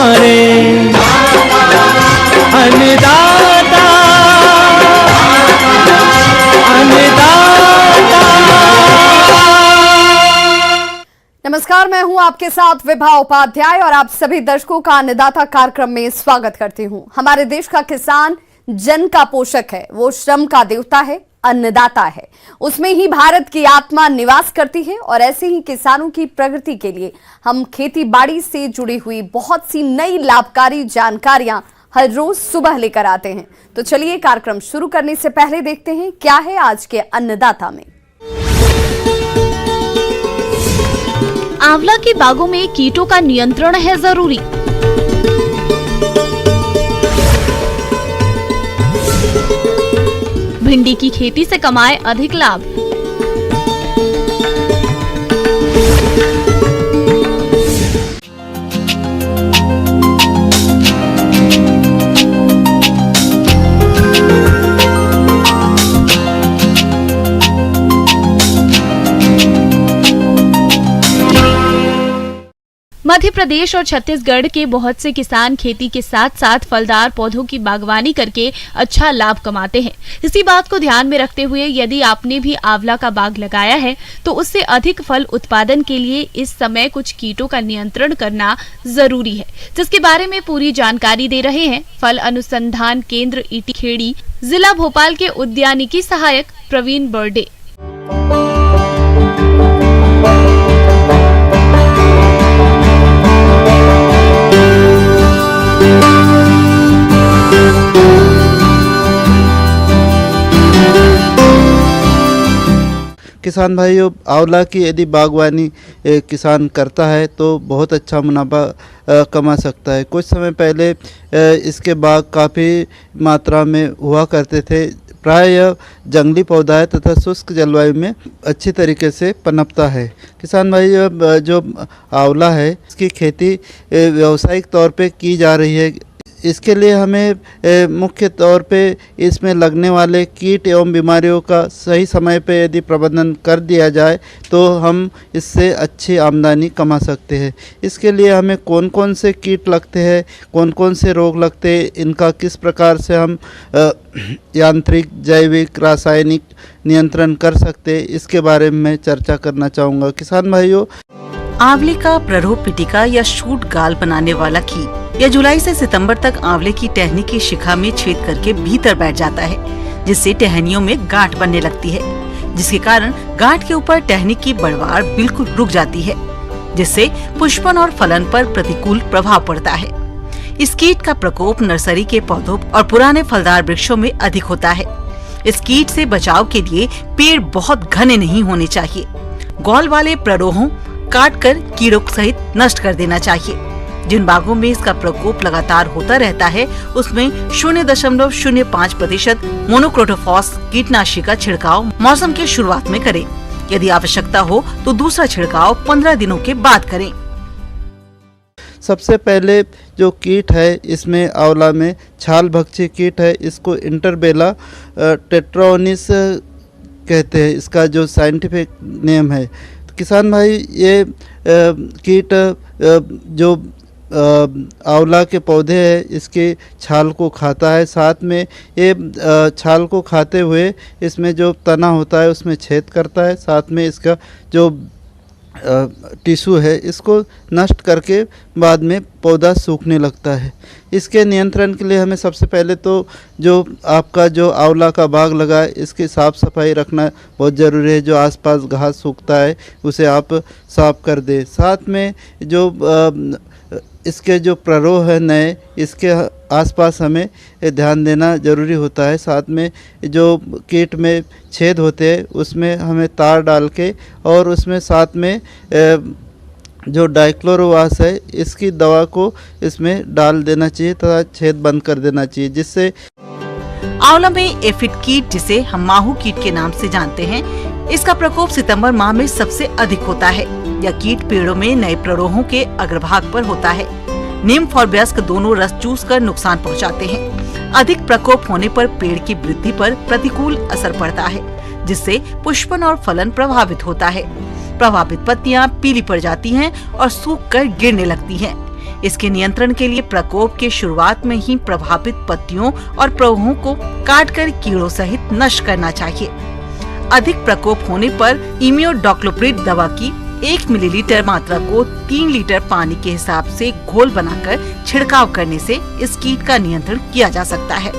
हमारे अन्नदाता अन्नदाता। नमस्कार, मैं हूं आपके साथ विभा उपाध्याय और आप सभी दर्शकों का अन्नदाता कार्यक्रम में स्वागत करती हूं। हमारे देश का किसान जन का पोषक है, वो श्रम का देवता है, अन्नदाता है। उसमें ही भारत की आत्मा निवास करती है और ऐसे ही किसानों की प्रगति के लिए हम खेती बाड़ी से जुड़ी हुई बहुत सी नई लाभकारी जानकारियां हर रोज सुबह लेकर आते हैं। तो चलिए कार्यक्रम शुरू करने से पहले देखते हैं क्या है आज के अन्नदाता में। आंवला के बागों में कीटों का नियंत्रण है जरूरी। भिंडी की खेती से कमाए अधिक लाभ। मध्य प्रदेश और छत्तीसगढ़ के बहुत से किसान खेती के साथ साथ फलदार पौधों की बागवानी करके अच्छा लाभ कमाते हैं। इसी बात को ध्यान में रखते हुए यदि आपने भी आंवला का बाग लगाया है तो उससे अधिक फल उत्पादन के लिए इस समय कुछ कीटों का नियंत्रण करना जरूरी है, जिसके बारे में पूरी जानकारी दे रहे हैं फल अनुसंधान केंद्र ईटी खेड़ी, जिला भोपाल के उद्यानिकी सहायक प्रवीण बर्डे। किसान भाइयों, आंवला की यदि बागवानी किसान करता है तो बहुत अच्छा मुनाफा कमा सकता है। कुछ समय पहले इसके बाग काफ़ी मात्रा में हुआ करते थे। प्राय यह जंगली पौधा है तथा शुष्क जलवायु में अच्छी तरीके से पनपता है। किसान भाई, जो आंवला है इसकी खेती व्यावसायिक तौर पे की जा रही है। इसके लिए हमें मुख्य तौर पे इसमें लगने वाले कीट एवं बीमारियों का सही समय पे यदि प्रबंधन कर दिया जाए तो हम इससे अच्छी आमदनी कमा सकते हैं। इसके लिए हमें कौन कौन से कीट लगते हैं, कौन कौन से रोग लगते हैं, इनका किस प्रकार से हम यांत्रिक, जैविक, रासायनिक नियंत्रण कर सकते हैं, इसके बारे में मैं चर्चा करना चाहूँगा। किसान भाइयों, आंवले का प्ररोह पिटिका या शूट गाल बनाने वाला कीट या जुलाई से सितंबर तक आंवले की टहनी की शिखा में छेद करके भीतर बैठ जाता है, जिससे टहनियों में गांठ बनने लगती है, जिसके कारण गांठ के ऊपर टहनी की बढ़वाड़ बिल्कुल रुक जाती है, जिससे पुष्पन और फलन पर प्रतिकूल प्रभाव पड़ता है। इस कीट का प्रकोप नर्सरी के पौधों और पुराने फलदार वृक्षों में अधिक होता है। इस कीट से बचाव के लिए पेड़ बहुत घने नहीं होने चाहिए। गॉल वाले प्ररोहों काट कर कीड़ों सहित नष्ट कर देना चाहिए। जिन बागों में इसका प्रकोप लगातार होता रहता है उसमें 0.05% मोनोक्रोटोफॉस कीटनाशी का छिड़काव मौसम के शुरुआत में करें। यदि आवश्यकता हो तो दूसरा छिड़काव 15 दिनों के बाद करें। सबसे पहले जो कीट है इसमें आंवला में छाल भक्षी कीट है, इसको इंटरबेला टेट्रोनिस कहते हैं, इसका जो साइंटिफिक नेम है। किसान भाई, ये कीट जो आंवला के पौधे हैं इसके छाल को खाता है। साथ में ये छाल को खाते हुए इसमें जो तना होता है उसमें छेद करता है। साथ में इसका जो टिश्यू है इसको नष्ट करके बाद में पौधा सूखने लगता है। इसके नियंत्रण के लिए हमें सबसे पहले तो जो आपका जो आंवला का बाग लगा है इसकी साफ़ सफाई रखना बहुत ज़रूरी है। जो आसपास घास सूखता है उसे आप साफ कर दें। साथ में जो इसके जो प्ररोह है नए, इसके आसपास हमें ध्यान देना ज़रूरी होता है। साथ में जो कीट में छेद होते हैं उसमें हमें तार डाल के और उसमें साथ में जो डाइक्लोरोवास है इसकी दवा को इसमें डाल देना चाहिए तथा छेद बंद कर देना चाहिए, जिससे आंवला में एफिड कीट, जिसे हम माहू कीट के नाम से जानते हैं, इसका प्रकोप सितंबर माह में सबसे अधिक होता है। यह कीट पेड़ों में नए प्ररोहों के अग्रभाग पर होता है। निम्फ और वयस्क दोनों रस चूस कर नुकसान पहुंचाते हैं। अधिक प्रकोप होने पर पेड़ की वृद्धि पर प्रतिकूल असर पड़ता है, जिससे पुष्पन और फलन प्रभावित होता है। प्रभावित पत्तियां पीली पड़ जाती हैं और सूख कर गिरने लगती हैं। इसके नियंत्रण के लिए प्रकोप के शुरुआत में ही प्रभावित पत्तियों और प्रवाहों को काटकर कीड़ों सहित नष्ट करना चाहिए। अधिक प्रकोप होने पर इमिडाक्लोप्रिड दवा की 1 मिलीलीटर मात्रा को 3 लीटर पानी के हिसाब से घोल बनाकर छिड़काव करने से इस कीट का नियंत्रण किया जा सकता है।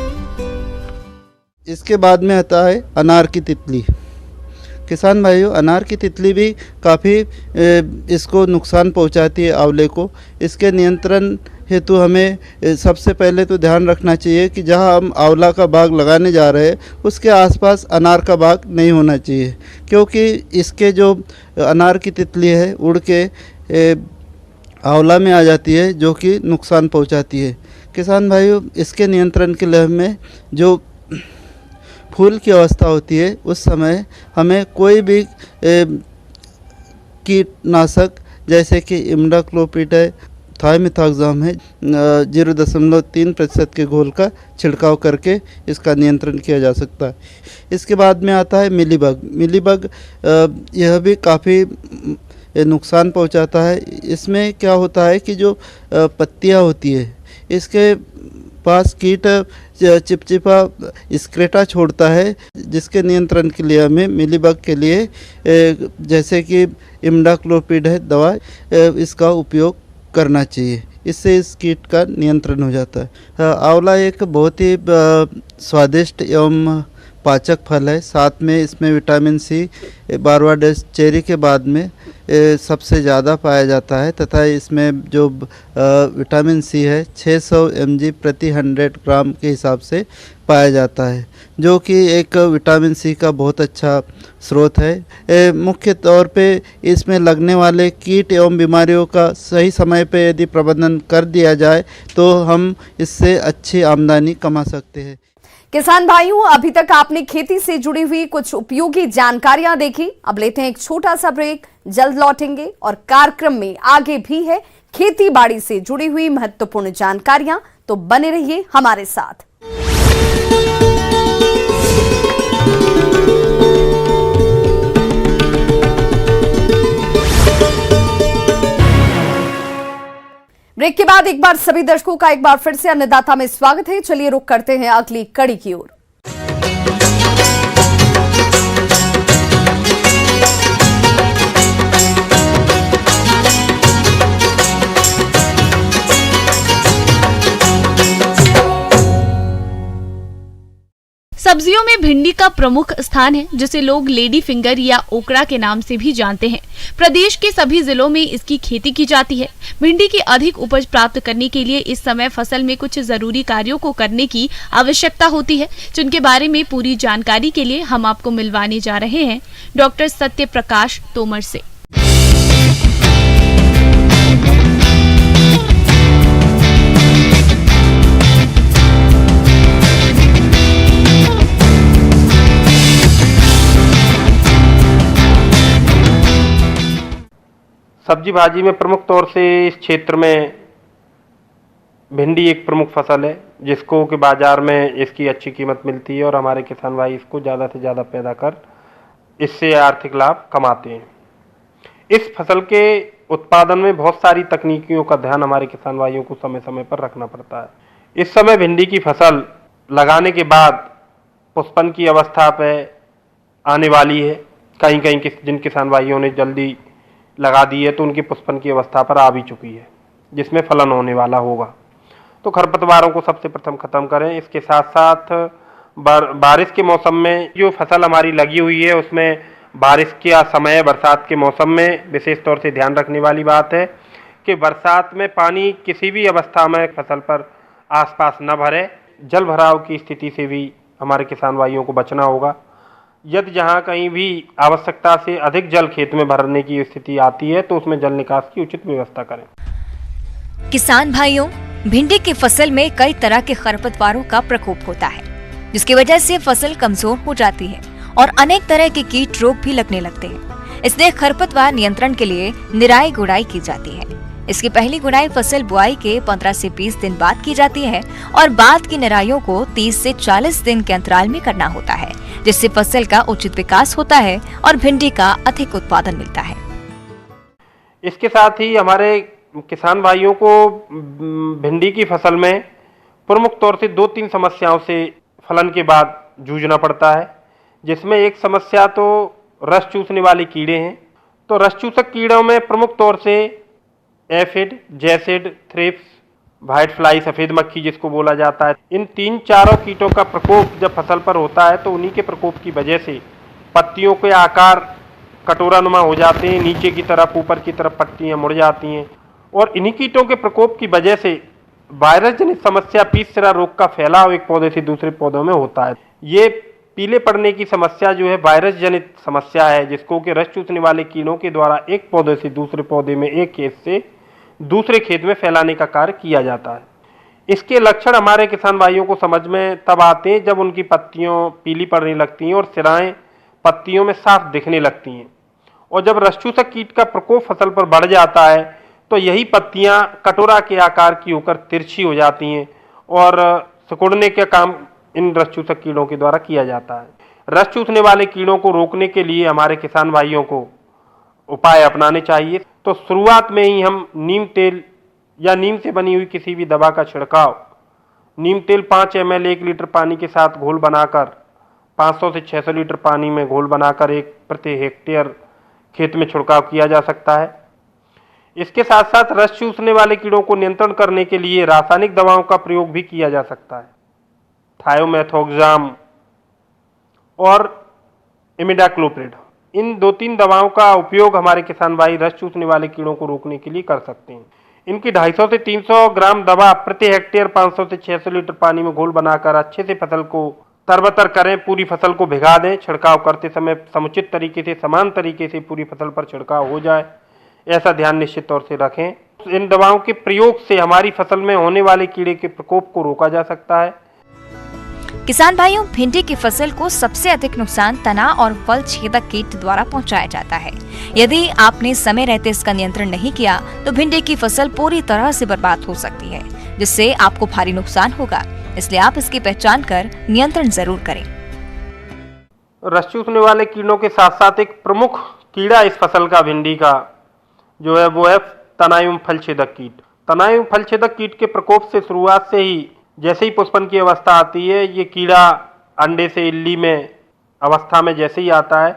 इसके बाद में आता है अनार की तितली। किसान भाइयों, अनार की तितली भी काफ़ी इसको नुकसान पहुंचाती है आंवले को। इसके नियंत्रण हेतु हमें सबसे पहले तो ध्यान रखना चाहिए कि जहां हम आंवला का बाग लगाने जा रहे हैं उसके आसपास अनार का बाग नहीं होना चाहिए, क्योंकि इसके जो अनार की तितली है उड़ के आंवला में आ जाती है, जो कि नुकसान पहुंचाती है। किसान भाइयों, इसके नियंत्रण के लिए हमें जो फूल की अवस्था होती है उस समय हमें कोई भी कीटनाशक जैसे कि इमिडाक्लोप्रिड है, थाइमिथाक्साम है, 0.3% के घोल का छिड़काव करके इसका नियंत्रण किया जा सकता है। इसके बाद में आता है मिलीबग। मिलीबग यह भी काफ़ी नुकसान पहुंचाता है। इसमें क्या होता है कि जो पत्तियां होती है इसके पास कीट चिपचिपा स्क्रेटा छोड़ता है, जिसके नियंत्रण के लिए हमें मिलीबग के लिए जैसे कि इमिडाक्लोप्रिड है दवा, इसका उपयोग करना चाहिए। इससे इस कीट का नियंत्रण हो जाता है। आंवला एक बहुत ही स्वादिष्ट एवं पाचक फल है। साथ में इसमें विटामिन सी बारवाडेस चेरी के बाद में सबसे ज़्यादा पाया जाता है, तथा इसमें जो विटामिन सी है 600 mg प्रति 100 ग्राम के हिसाब से पाया जाता है, जो कि एक विटामिन सी का बहुत अच्छा स्रोत है। मुख्य तौर पे इसमें लगने वाले कीट एवं बीमारियों का सही समय पे यदि प्रबंधन कर दिया जाए तो हम इससे अच्छी आमदनी कमा सकते हैं। किसान भाइयों, अभी तक आपने खेती से जुड़ी हुई कुछ उपयोगी जानकारियां देखी। अब लेते हैं एक छोटा सा ब्रेक, जल्द लौटेंगे और कार्यक्रम में आगे भी है खेती बाड़ी से जुड़ी हुई महत्वपूर्ण जानकारियां, तो बने रहिए हमारे साथ। ब्रेक के बाद एक बार सभी दर्शकों का एक बार फिर से अन्नदाता में स्वागत है। चलिए रुक करते हैं अगली कड़ी की ओर। सब्जियों में भिंडी का प्रमुख स्थान है, जिसे लोग लेडी फिंगर या ओकड़ा के नाम से भी जानते हैं। प्रदेश के सभी जिलों में इसकी खेती की जाती है। भिंडी की अधिक उपज प्राप्त करने के लिए इस समय फसल में कुछ जरूरी कार्यों को करने की आवश्यकता होती है, जिनके बारे में पूरी जानकारी के लिए हम आपको मिलवाने जा रहे हैं डॉक्टर सत्य प्रकाश तोमर से। सब्जी भाजी में प्रमुख तौर से इस क्षेत्र में भिंडी एक प्रमुख फसल है, जिसको कि बाज़ार में इसकी अच्छी कीमत मिलती है और हमारे किसान भाई इसको ज़्यादा से ज़्यादा पैदा कर इससे आर्थिक लाभ कमाते हैं। इस फसल के उत्पादन में बहुत सारी तकनीकियों का ध्यान हमारे किसान भाइयों को समय समय पर रखना पड़ता है। इस समय भिंडी की फसल लगाने के बाद पुष्पन की अवस्था पे आने वाली है। कहीं कहीं जिन किसान भाइयों ने जल्दी लगा दी है तो उनकी पुष्पन की अवस्था पर आ भी चुकी है, जिसमें फलन होने वाला होगा। तो खरपतवारों को सबसे प्रथम खत्म करें। इसके साथ साथ बारिश के मौसम में जो फसल हमारी लगी हुई है उसमें बारिश का समय बरसात के मौसम में विशेष तौर से ध्यान रखने वाली बात है कि बरसात में पानी किसी भी अवस्था में फसल पर आसपास न भरे। जल भराव की स्थिति से भी हमारे किसान भाइयों को बचना होगा। यदि जहाँ कहीं भी आवश्यकता से अधिक जल खेत में भरने की स्थिति आती है तो उसमें जल निकास की उचित व्यवस्था करें। किसान भाइयों, भिंडी की फसल में कई तरह के खरपतवारों का प्रकोप होता है, जिसकी वजह से फसल कमजोर हो जाती है और अनेक तरह के कीट रोग भी लगने लगते हैं। इसलिए खरपतवार नियंत्रण के लिए निराई गुड़ाई की जाती है। इसकी पहली गुड़ाई फसल बुआई के 15 से 20 दिन बाद की जाती है और बाद की निराइयों को 30 से 40 दिन के अंतराल में करना होता है, जिससे फसल का उचित विकास होता है और भिंडी का अधिक उत्पादन मिलता है। इसके साथ ही हमारे किसान भाइयों को भिंडी की फसल में प्रमुख तौर से 2-3 समस्याओं से फलन के बाद जूझना पड़ता है, जिसमें एक समस्या तो रस चूसने वाले कीड़े हैं। तो रस चूसक कीड़ों में प्रमुख तौर से aphid, jassid, thrips, white fly, सफ़ेद मक्खी जिसको बोला जाता है, इन 3-4 कीटों का प्रकोप जब फसल पर होता है तो उन्हीं के प्रकोप की वजह से पत्तियों के आकार कटोरानुमा हो जाते हैं, नीचे की तरफ ऊपर की तरफ पत्तियां मुड़ जाती हैं, और इन्हीं कीटों के प्रकोप की वजह से वायरस जनित समस्या पीस सिरा रोग का फैलाव एक पौधे से दूसरे पौधों में होता है। ये पीले पड़ने की समस्या जो है वायरस जनित समस्या है, जिसको कि रस चूसने वाले कीड़ों के द्वारा एक पौधे से दूसरे पौधे में, एक खेत से दूसरे खेत में फैलाने का कार्य किया जाता है। इसके लक्षण हमारे किसान भाइयों को समझ में तब आते हैं जब उनकी पत्तियों पीली पड़ने लगती हैं और सिराएं पत्तियों में साफ दिखने लगती हैं, और जब रस चूसक कीट का प्रकोप फसल पर बढ़ जाता है तो यही पत्तियां कटोरा के आकार की होकर तिरछी हो जाती हैं और सिकुड़ने का काम इन रस चूसक कीड़ों के द्वारा किया जाता है। रस चूसने वाले कीड़ों को रोकने के लिए हमारे किसान भाइयों को उपाय अपनाने चाहिए। तो शुरुआत में ही हम नीम तेल या नीम से बनी हुई किसी भी दवा का छिड़काव, नीम तेल 5 ml 1 लीटर पानी के साथ घोल बनाकर 500 से 600 लीटर पानी में घोल बनाकर 1 प्रति हेक्टेयर खेत में छिड़काव किया जा सकता है। इसके साथ साथ रस चूसने वाले कीड़ों को नियंत्रण करने के लिए रासायनिक दवाओं का प्रयोग भी किया जा सकता है। थायोमेथोक्साम और इमिडाक्लोप्रिड, इन 2-3 दवाओं का उपयोग हमारे किसान भाई रस चूसने वाले कीड़ों को रोकने के लिए कर सकते हैं। इनकी 250 से 300 ग्राम दवा प्रति हेक्टेयर 500 से 600 लीटर पानी में घोल बनाकर अच्छे से फसल को तरबतर करें, पूरी फसल को भिगा दें। छिड़काव करते समय समुचित तरीके से, समान तरीके से पूरी फसल पर छिड़काव हो जाए, ऐसा ध्यान निश्चित तौर से रखें। इन दवाओं के प्रयोग से हमारी फसल में होने वाले कीड़े के प्रकोप को रोका जा सकता है। किसान भाइयों, भिंडी की फसल को सबसे अधिक नुकसान तना और फल छेदक कीट द्वारा पहुंचाया जाता है। यदि आपने समय रहते इसका नियंत्रण नहीं किया तो भिंडी की फसल पूरी तरह से बर्बाद हो सकती है, जिससे आपको भारी नुकसान होगा। इसलिए आप इसकी पहचान कर नियंत्रण जरूर करें। रस चूसने वाले कीड़ों के साथ साथ एक प्रमुख कीड़ा इस फसल का, भिंडी का जो है, वो है तना एवं फल छेदक कीट। तना एवं फल छेदक कीट के प्रकोप से शुरुआत से ही, जैसे ही पुष्पन की अवस्था आती है, ये कीड़ा अंडे से इल्ली में अवस्था में जैसे ही आता है,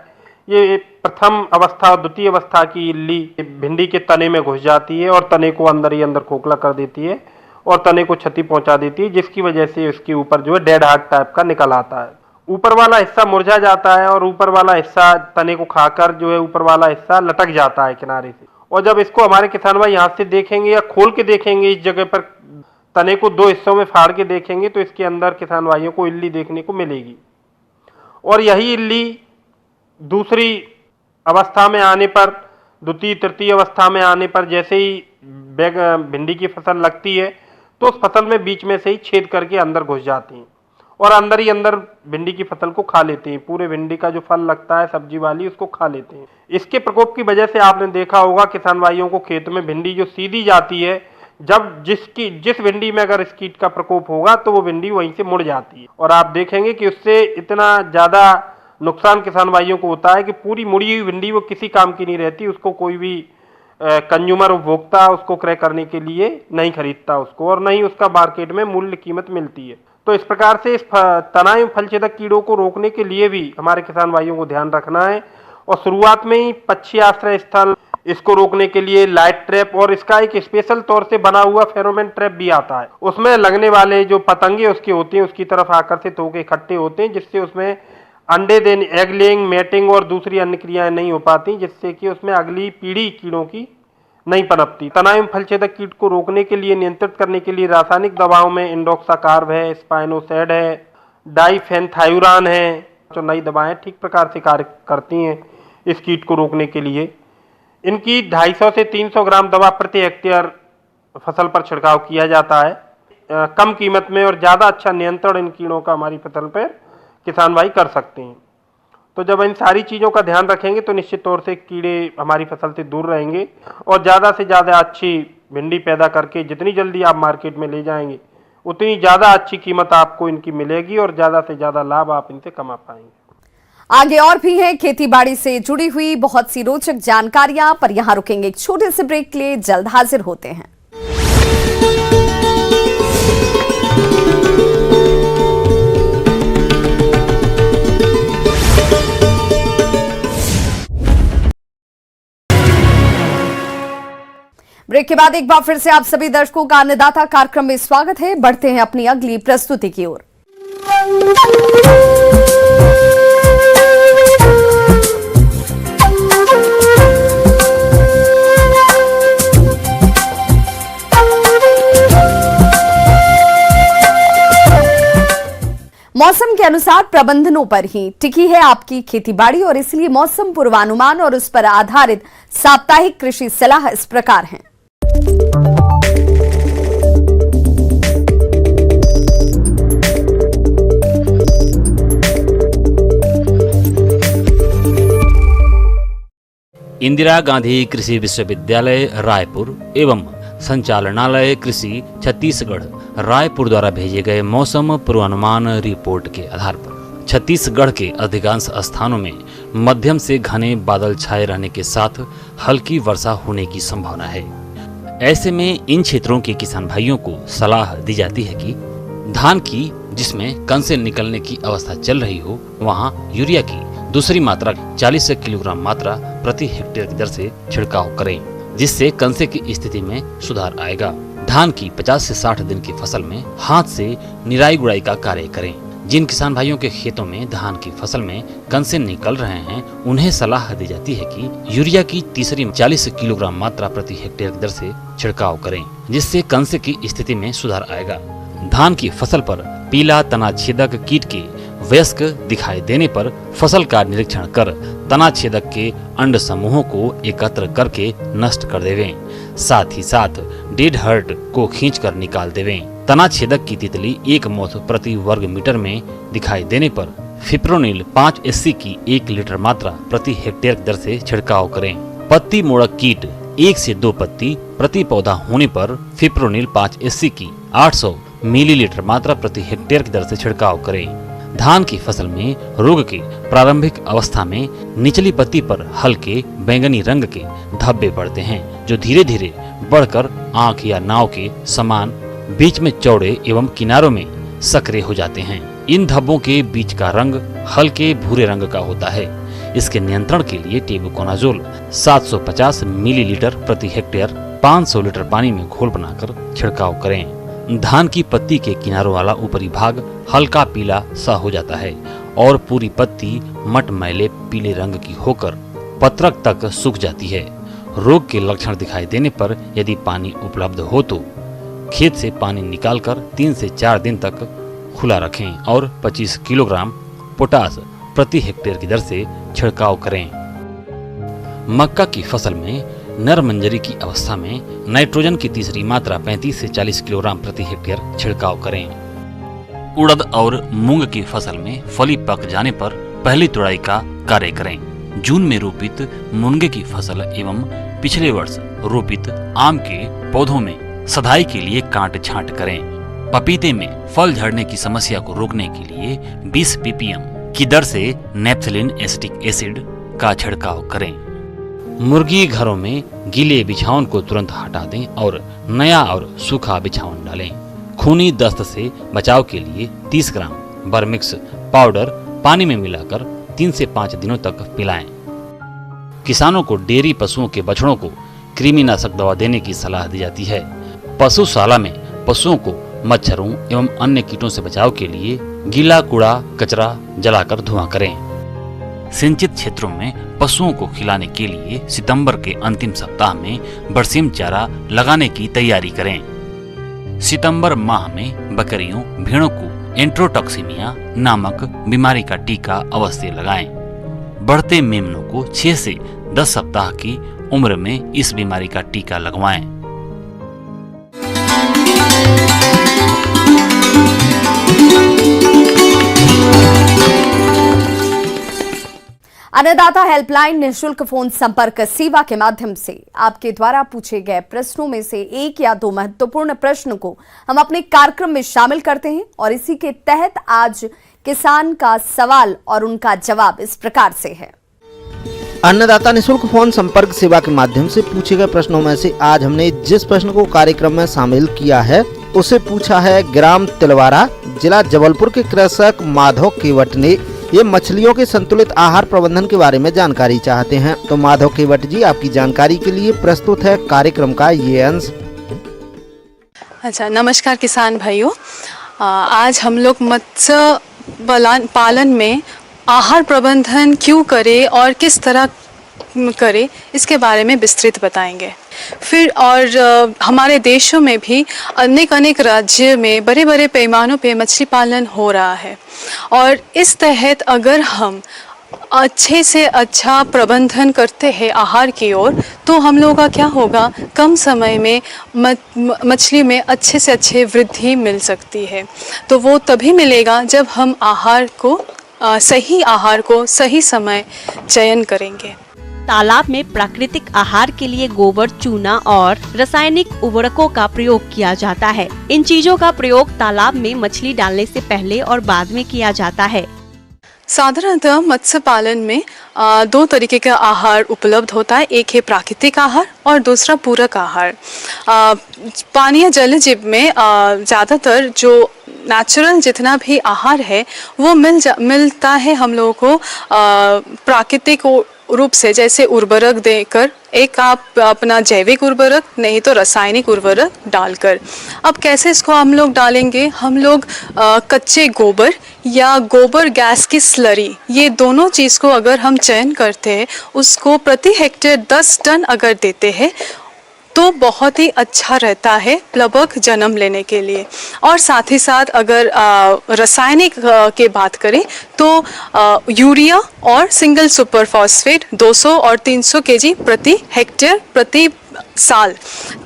ये प्रथम अवस्था और द्वितीय अवस्था की इल्ली भिंडी के तने में घुस जाती है और तने को अंदर ही अंदर खोखला कर देती है और तने को क्षति पहुंचा देती है, जिसकी वजह से उसके ऊपर जो है डेड हार्ट टाइप का निकल आता है। ऊपर वाला हिस्सा मुरझा जाता है और ऊपर वाला हिस्सा तने को खाकर जो है ऊपर वाला हिस्सा लटक जाता है किनारे से। और जब इसको हमारे किसान भाई यहाँ से देखेंगे या खोल के देखेंगे, इस जगह पर तने को 2 हिस्सों में फाड़ के देखेंगे, तो इसके अंदर किसान भाइयों को इल्ली देखने को मिलेगी। और यही इल्ली दूसरी अवस्था में आने पर, द्वितीय तृतीय अवस्था में आने पर, जैसे ही भिंडी की फसल लगती है तो उस फसल में बीच में से ही छेद करके अंदर घुस जाती हैं और अंदर ही अंदर भिंडी की फसल को खा लेते हैं। पूरे भिंडी का जो फल लगता है सब्जी वाली, उसको खा लेते हैं। इसके प्रकोप की वजह से आपने देखा होगा किसान भाइयों को खेत में भिंडी जो सीधी जाती है, जब जिस भिंडी में अगर इस कीट का प्रकोप होगा तो वो भिंडी वहीं से मुड़ जाती है और आप देखेंगे कि उससे इतना ज़्यादा नुकसान किसान भाइयों को होता है कि पूरी मुड़ी हुई भिंडी वो किसी काम की नहीं रहती। उसको कोई भी कंज्यूमर उपभोक्ता उसको क्रय करने के लिए नहीं खरीदता उसको, और नहीं उसका मार्केट में मूल्य कीमत मिलती है। तो इस प्रकार से इस तना एवं फल छेदक कीड़ों को रोकने के लिए भी हमारे किसान भाइयों को ध्यान रखना है। और शुरुआत में ही पक्षी आश्रय स्थल, इसको रोकने के लिए लाइट ट्रैप और इसका एक स्पेशल तौर से बना हुआ फेरोमोन ट्रैप भी आता है। उसमें लगने वाले जो पतंगे उसके होते हैं उसकी तरफ आकर्षित होकर इकट्ठे होते हैं, जिससे उसमें अंडे देने, एग लेइंग, मैटिंग और दूसरी अन्य क्रियाएं नहीं हो पाती, जिससे कि उसमें अगली पीढ़ी कीड़ों की नहीं पनपती। तना एवं फल छेदक कीट को रोकने के लिए, नियंत्रित करने के लिए रासायनिक दवाओं में इंडोक्साकार्ब है, स्पाइनोसैड है, डाइफेनथायुरान है, जो नई दवाएं ठीक प्रकार से कार्य करती हैं इस कीट को रोकने के लिए। इनकी 250 से 300 ग्राम दवा प्रति हेक्टेयर फसल पर छिड़काव किया जाता है। कम कीमत में और ज़्यादा अच्छा नियंत्रण इन कीड़ों का हमारी फसल पर किसान भाई कर सकते हैं। तो जब इन सारी चीज़ों का ध्यान रखेंगे तो निश्चित तौर से कीड़े हमारी फसल से दूर रहेंगे और ज़्यादा से ज़्यादा अच्छी भिंडी पैदा करके जितनी जल्दी आप मार्केट में ले जाएंगे उतनी ज़्यादा अच्छी कीमत आपको इनकी मिलेगी और ज़्यादा से ज़्यादा लाभ आप इनसे कमा पाएंगे। आगे और भी हैं खेती बाड़ी से जुड़ी हुई बहुत सी रोचक जानकारियां, पर यहां रुकेंगे एक छोटे से ब्रेक के लिए। जल्द हाजिर होते हैं। ब्रेक के बाद एक बार फिर से आप सभी दर्शकों का अन्नदाता कार्यक्रम में स्वागत है। बढ़ते हैं अपनी अगली प्रस्तुति की ओर। मौसम के अनुसार प्रबंधनों पर ही टिकी है आपकी खेतीबाड़ी, और इसलिए मौसम पूर्वानुमान और उस पर आधारित साप्ताहिक कृषि सलाह इस प्रकार है। इंदिरा गांधी कृषि विश्वविद्यालय रायपुर एवं संचालनालय कृषि छत्तीसगढ़ रायपुर द्वारा भेजे गए मौसम पूर्वानुमान रिपोर्ट के आधार पर छत्तीसगढ़ के अधिकांश स्थानों में मध्यम से घने बादल छाए रहने के साथ हल्की वर्षा होने की संभावना है। ऐसे में इन क्षेत्रों के किसान भाइयों को सलाह दी जाती है कि धान की जिसमें कंसे निकलने की अवस्था चल रही हो, वहां यूरिया की दूसरी मात्रा 40 किलोग्राम मात्रा प्रति हेक्टेयर की दर से छिड़काव करें, जिससे कंसे की स्थिति में सुधार आएगा। धान की 50 से 60 दिन की फसल में हाथ से निराई गुड़ाई का कार्य करें। जिन किसान भाइयों के खेतों में धान की फसल में कंसे निकल रहे हैं, उन्हें सलाह दी जाती है कि यूरिया की तीसरी 40 किलोग्राम मात्रा प्रति हेक्टेयर की दर से छिड़काव करें, जिससे कंसे की स्थिति में सुधार आएगा। धान की फसल पर पीला तना छेदक कीट के वयस्क दिखाई देने पर फसल का निरीक्षण कर तना छेदक के अंड समूहों को एकत्र करके नष्ट कर देवें। साथ ही साथ डेड हर्ट को खींचकर निकाल देवें। तना छेदक की तितली 1 मोथ प्रति वर्ग मीटर में दिखाई देने पर फिप्रोनिल 5 SC की 1 लीटर मात्रा प्रति हेक्टेयर की दर से छिड़काव करें। पत्ती मोड़क कीट 1 से 2 पत्ती प्रति पौधा होने पर फिप्रोनिल 5 SC की 800 मिलीलीटर मात्रा प्रति हेक्टेयर की दर से छिड़काव करें। धान की फसल में रोग के प्रारंभिक अवस्था में निचली पत्ती पर हल्के बैंगनी रंग के धब्बे पड़ते हैं, जो धीरे धीरे बढ़कर आंख या नाव के समान बीच में चौड़े एवं किनारों में सक्रिय हो जाते हैं। इन धब्बों के बीच का रंग हल्के भूरे रंग का होता है। इसके नियंत्रण के लिए टेबुकोनाजोल 750 मिलीलीटर प्रति हेक्टेयर 500 लीटर पानी में घोल बनाकर छिड़काव करें। धान की पत्ती के किनारों वाला ऊपरी भाग हल्का पीला सा हो जाता है और पूरी पत्ती मटमैले पीले रंग की होकर पत्रक तक सूख जाती है। रोग के लक्षण दिखाई देने पर यदि पानी उपलब्ध हो तो खेत से पानी निकालकर 3 से 4 दिन तक खुला रखें और 25 किलोग्राम पोटास प्रति हेक्टेयर की दर से छिड़काव करें। मक्का की फसल में नर मंजरी की अवस्था में नाइट्रोजन की तीसरी मात्रा 35 से 40 किलोग्राम प्रति हेक्टेयर छिड़काव करें। उड़द और मूंग की फसल में फली पक जाने पर पहली तुड़ाई का कार्य करें। जून में रोपित मुनगे की फसल एवं पिछले वर्ष रोपित आम के पौधों में सदाई के लिए काट छांट करें। पपीते में फल झड़ने की समस्या को रोकने के लिए 20 ppm की दर से नेप्थलीन एसिटिक एसिड का छिड़काव करें। मुर्गी घरों में गीले बिछावन को तुरंत हटा दें और नया और सूखा बिछावन डालें। खूनी दस्त से बचाव के लिए 30 ग्राम बर्मिक्स पाउडर पानी में मिलाकर 3 से 5 दिनों तक पिलाएं। किसानों को डेयरी पशुओं के बछड़ों को कृमिनाशक दवा देने की सलाह दी जाती है। पशुशाला में पशुओं को मच्छरों एवं अन्य कीटों से बचाव के लिए गीला कूड़ा कचरा जलाकर धुआं करें। सिंचित क्षेत्रों में पशुओं को खिलाने के लिए सितंबर के अंतिम सप्ताह में बरसीम चारा लगाने की तैयारी करें। सितंबर माह में बकरियों भेड़ों को एंट्रोटॉक्सिमिया नामक बीमारी का टीका अवश्य लगाएं। बढ़ते मेमनों को 6 से 10 सप्ताह की उम्र में इस बीमारी का टीका लगवाएं। अन्नदाता हेल्पलाइन निःशुल्क फोन संपर्क सेवा के माध्यम से आपके द्वारा पूछे गए प्रश्नों में से एक या दो महत्वपूर्ण प्रश्न को हम अपने कार्यक्रम में शामिल करते हैं और इसी के तहत आज किसान का सवाल और उनका जवाब इस प्रकार से है। अन्नदाता निःशुल्क फोन संपर्क सेवा के माध्यम से पूछे गए प्रश्नों में से आज हमने जिस प्रश्न को कार्यक्रम में शामिल किया है उसे पूछा है ग्राम तिलवारा, जिला जबलपुर के कृषक माधव केवट ने। ये मछलियों के संतुलित आहार प्रबंधन के बारे में जानकारी चाहते हैं। तो माधव केवट जी, आपकी जानकारी के लिए प्रस्तुत है कार्यक्रम का ये अंश। अच्छा, नमस्कार किसान भाइयों। आज हम लोग मत्स्य पालन में आहार प्रबंधन क्यों करें और किस तरह करें इसके बारे में विस्तृत बताएंगे। फिर और हमारे देशों में भी अनेक राज्य में बड़े बड़े पैमानों पे मछली पालन हो रहा है और इस तहत अगर हम अच्छे से अच्छा प्रबंधन करते हैं आहार की ओर तो हम लोगों का क्या होगा, कम समय में मछली में अच्छे से अच्छे वृद्धि मिल सकती है। तो वो तभी मिलेगा जब हम सही आहार को सही समय चयन करेंगे। तालाब में प्राकृतिक आहार के लिए गोबर, चूना और रासायनिक उर्वरकों का प्रयोग किया जाता है। इन चीजों का प्रयोग तालाब में मछली डालने से पहले और बाद में किया जाता है। साधारणतः मत्स्य पालन में दो तरीके का आहार उपलब्ध होता है। एक है प्राकृतिक आहार और दूसरा पूरक आहार। पानी या जल जीव में ज़्यादातर जो नेचुरल जितना भी आहार है वो मिलता है हम लोगों को प्राकृतिक रूप से, जैसे उर्वरक देकर, एक आप अपना जैविक उर्वरक नहीं तो रासायनिक उर्वरक डालकर। अब कैसे इसको हम लोग डालेंगे, हम लोग कच्चे गोबर या गोबर गैस की स्लरी, ये दोनों चीज़ को अगर हम चयन करते हैं, उसको प्रति हेक्टेयर 10 टन अगर देते हैं तो बहुत ही अच्छा रहता है प्लवक जन्म लेने के लिए। और साथ ही साथ अगर रासायनिक के बात करें तो यूरिया और सिंगल सुपर फॉस्फेट 200 और 300 केजी प्रति हेक्टेयर प्रति साल।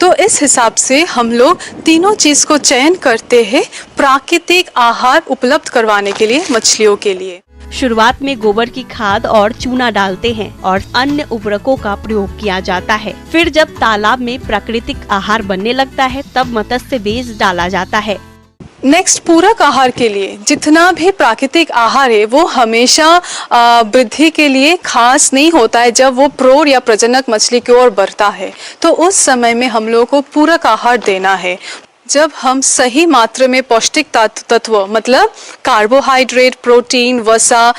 तो इस हिसाब से हम लोग तीनों चीज़ को चयन करते हैं प्राकृतिक आहार उपलब्ध करवाने के लिए मछलियों के लिए। शुरुआत में गोबर की खाद और चूना डालते हैं और अन्य उर्वरकों का प्रयोग किया जाता है। फिर जब तालाब में प्राकृतिक आहार बनने लगता है तब मत्स्य बीज डाला जाता है। नेक्स्ट, पूरक आहार के लिए जितना भी प्राकृतिक आहार है वो हमेशा वृद्धि के लिए खास नहीं होता है। जब वो प्रौढ़ या प्रजनक मछली की ओर बढ़ता है तो उस समय में हम लोगों को पूरक आहार देना है। जब हम सही मात्रा में पौष्टिक तत्व मतलब कार्बोहाइड्रेट, प्रोटीन, वसा,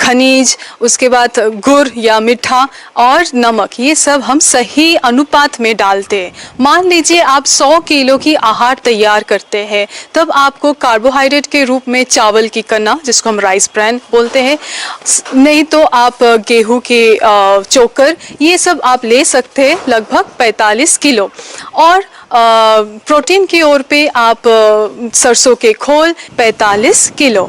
खनिज, उसके बाद गुड़ या मीठा और नमक, ये सब हम सही अनुपात में डालते हैं। मान लीजिए आप 100 किलो की आहार तैयार करते हैं, तब आपको कार्बोहाइड्रेट के रूप में चावल की कन्ना, जिसको हम राइस ब्रैन बोलते हैं, नहीं तो आप गेहूं के चोकर, ये सब आप ले सकते हैं लगभग 45 किलो। और प्रोटीन की ओर पे आप सरसों के खोल 45 किलो।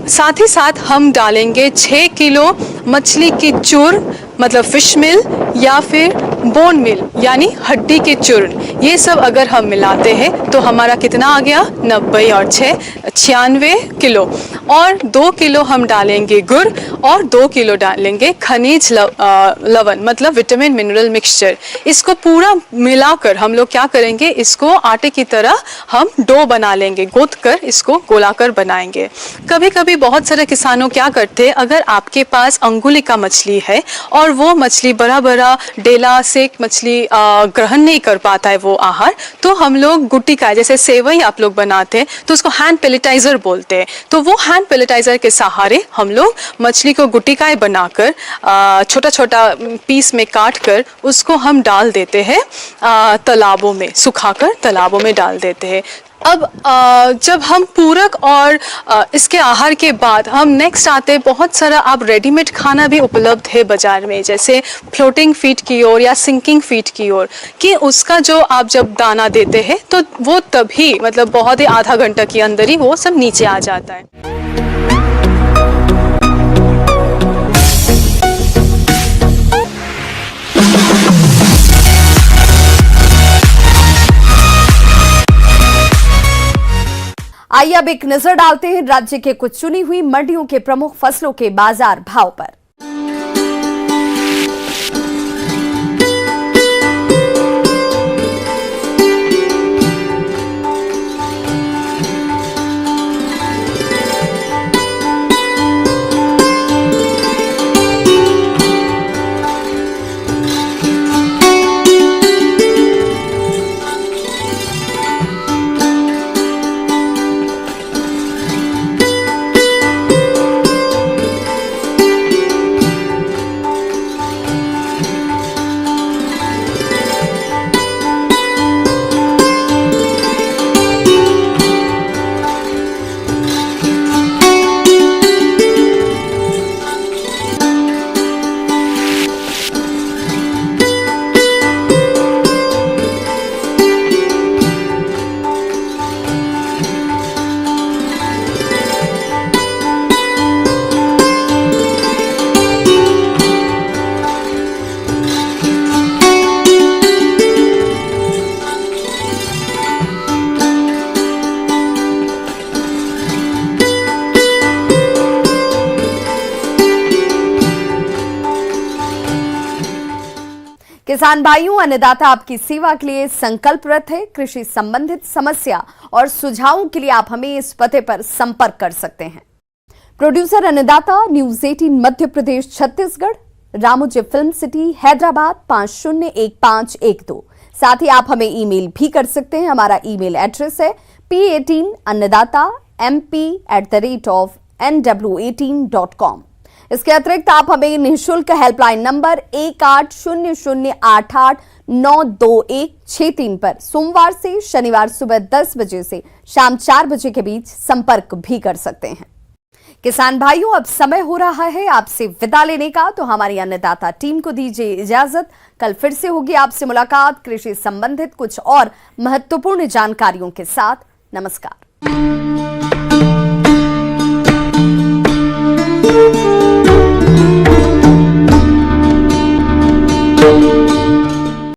साथ ही साथ हम डालेंगे 6 किलो मछली की चूर्ण मतलब फिश मिल या फिर बोन मिल यानी हड्डी के चूर्ण। ये सब अगर हम मिलाते हैं तो हमारा कितना आ गया, 90 और 6 96 किलो। और 2 किलो हम डालेंगे गुड़ और 2 किलो डालेंगे खनिज लवण मतलब विटामिन मिनरल मिक्सचर। इसको पूरा मिलाकर हम लोग क्या करेंगे, इसको आटे की तरह हम डो बना लेंगे, गूंथ कर इसको गोलाकार बनाएंगे। कभी कभी बहुत सारे किसानों क्या करते हैं, अगर आपके पास अंगुली का मछली है और वो मछली बड़ा बड़ा डेला से मछली ग्रहण नहीं कर पाता है वो आहार, तो हम लोग गुटिका जैसे सेवई आप लोग बनाते हैं तो उसको हैंड पेलेटाइजर बोलते हैं। तो वो हैंड पेलेटाइजर के सहारे हम लोग मछली को गुटिकाएं बनाकर छोटा छोटा पीस में काट कर उसको हम डाल देते हैं तालाबों में, सुखाकर तालाबों में डाल देते हैं। अब जब हम पूरक और इसके आहार के बाद हम नेक्स्ट आते हैं, बहुत सारा अब रेडीमेड खाना भी उपलब्ध है बाजार में, जैसे फ्लोटिंग फीड की ओर या सिंकिंग फीड की ओर, कि उसका जो आप जब दाना देते हैं तो वो तभी मतलब बहुत ही आधा घंटा के अंदर ही वो सब नीचे आ जाता है। आइए अब एक नजर डालते हैं राज्य के कुछ चुनी हुई मंडियों के प्रमुख फसलों के बाजार भाव पर। किसान भाइयों, अन्नदाता आपकी सेवा के लिए संकल्परत है। कृषि संबंधित समस्या और सुझावों के लिए आप हमें इस पते पर संपर्क कर सकते हैं। प्रोड्यूसर अन्नदाता, news 18 Madhya Pradesh Chhattisgarh, Ramoji film city, Hyderabad 501512। साथ ही आप हमें ईमेल भी कर सकते हैं। हमारा ईमेल एड्रेस है p18annadatamp@nw18.com। इसके अतिरिक्त आप हमें निःशुल्क हेल्पलाइन नंबर 1800889216 पर सोमवार से शनिवार सुबह 10 बजे से शाम 4 बजे के बीच संपर्क भी कर सकते हैं। किसान भाइयों, अब समय हो रहा है आपसे विदा लेने का, तो हमारी अन्नदाता टीम को दीजिए इजाजत। कल फिर से होगी आपसे मुलाकात कृषि संबंधित कुछ और महत्वपूर्ण जानकारियों के साथ। नमस्कार।